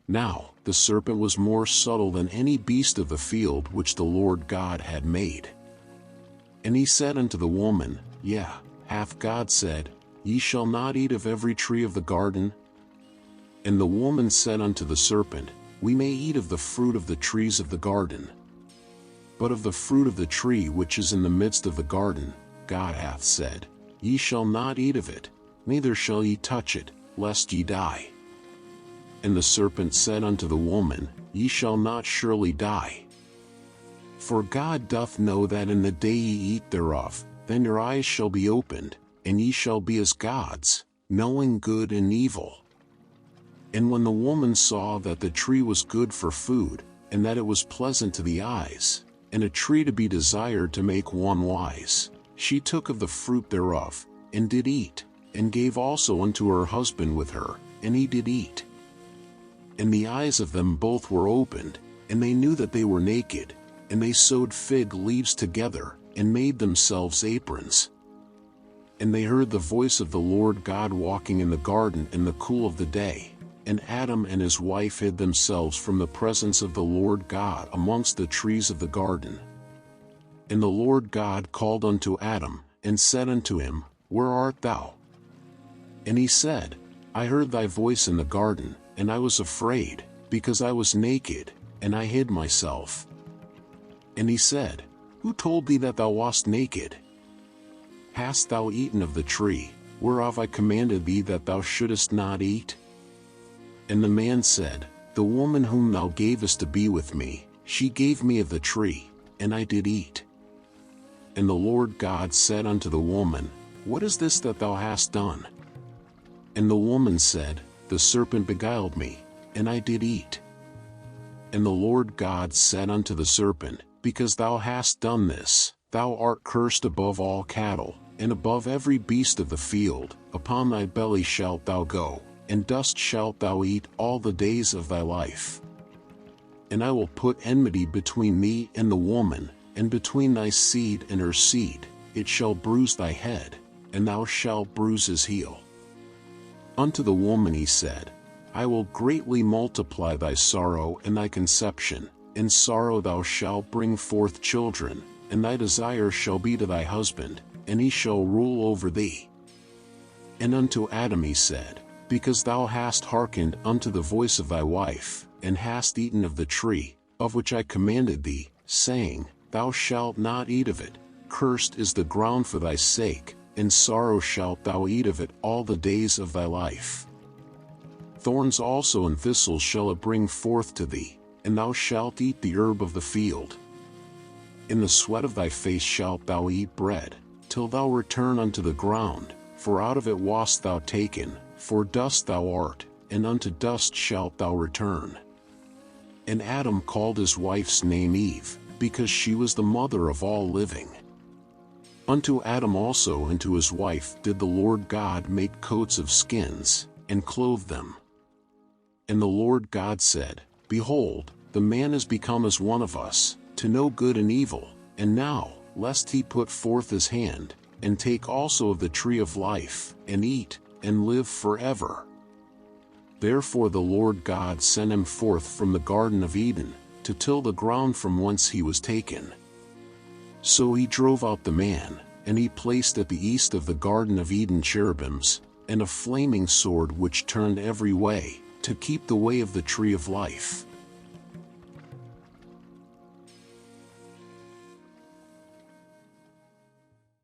Now the serpent was more subtle than any beast of the field which the Lord God had made. And he said unto the woman, Yea, hath God said, Ye shall not eat of every tree of the garden? And the woman said unto the serpent, We may eat of the fruit of the trees of the garden. But of the fruit of the tree which is in the midst of the garden, God hath said, Ye shall not eat of it, neither shall ye touch it, lest ye die. And the serpent said unto the woman, Ye shall not surely die. For God doth know that in the day ye eat thereof, then your eyes shall be opened, and ye shall be as gods, knowing good and evil. And when the woman saw that the tree was good for food, and that it was pleasant to the eyes, and a tree to be desired to make one wise, she took of the fruit thereof, and did eat, and gave also unto her husband with her, and he did eat. And the eyes of them both were opened, and they knew that they were naked, and they sewed fig leaves together, and made themselves aprons. And they heard the voice of the Lord God walking in the garden in the cool of the day, and Adam and his wife hid themselves from the presence of the Lord God amongst the trees of the garden. And the Lord God called unto Adam, and said unto him, Where art thou? And he said, I heard thy voice in the garden, and I was afraid, because I was naked, and I hid myself. And he said, Who told thee that thou wast naked? Hast thou eaten of the tree, whereof I commanded thee that thou shouldest not eat? And the man said, The woman whom thou gavest to be with me, she gave me of the tree, and I did eat. And the Lord God said unto the woman, What is this that thou hast done? And the woman said, The serpent beguiled me, and I did eat. And the Lord God said unto the serpent, Because thou hast done this, thou art cursed above all cattle, and above every beast of the field. Upon thy belly shalt thou go, and dust shalt thou eat all the days of thy life. And I will put enmity between thee and the woman, and between thy seed and her seed. It shall bruise thy head, and thou shalt bruise his heel. Unto the woman he said, I will greatly multiply thy sorrow and thy conception. In sorrow thou shalt bring forth children, and thy desire shall be to thy husband, and he shall rule over thee. And unto Adam he said, Because thou hast hearkened unto the voice of thy wife, and hast eaten of the tree, of which I commanded thee, saying, Thou shalt not eat of it, cursed is the ground for thy sake, in sorrow shalt thou eat of it all the days of thy life. Thorns also and thistles shall it bring forth to thee, and thou shalt eat the herb of the field. In the sweat of thy face shalt thou eat bread, till thou return unto the ground, for out of it wast thou taken, for dust thou art, and unto dust shalt thou return. And Adam called his wife's name Eve, because she was the mother of all living. Unto Adam also and to his wife did the Lord God make coats of skins, and clothe them. And the Lord God said, Behold, the man is become as one of us, to know good and evil, and now, lest he put forth his hand, and take also of the tree of life, and eat, and live forever. Therefore the Lord God sent him forth from the Garden of Eden, to till the ground from whence he was taken. So he drove out the man, and he placed at the east of the Garden of Eden cherubims, and a flaming sword which turned every way, to keep the way of the tree of life.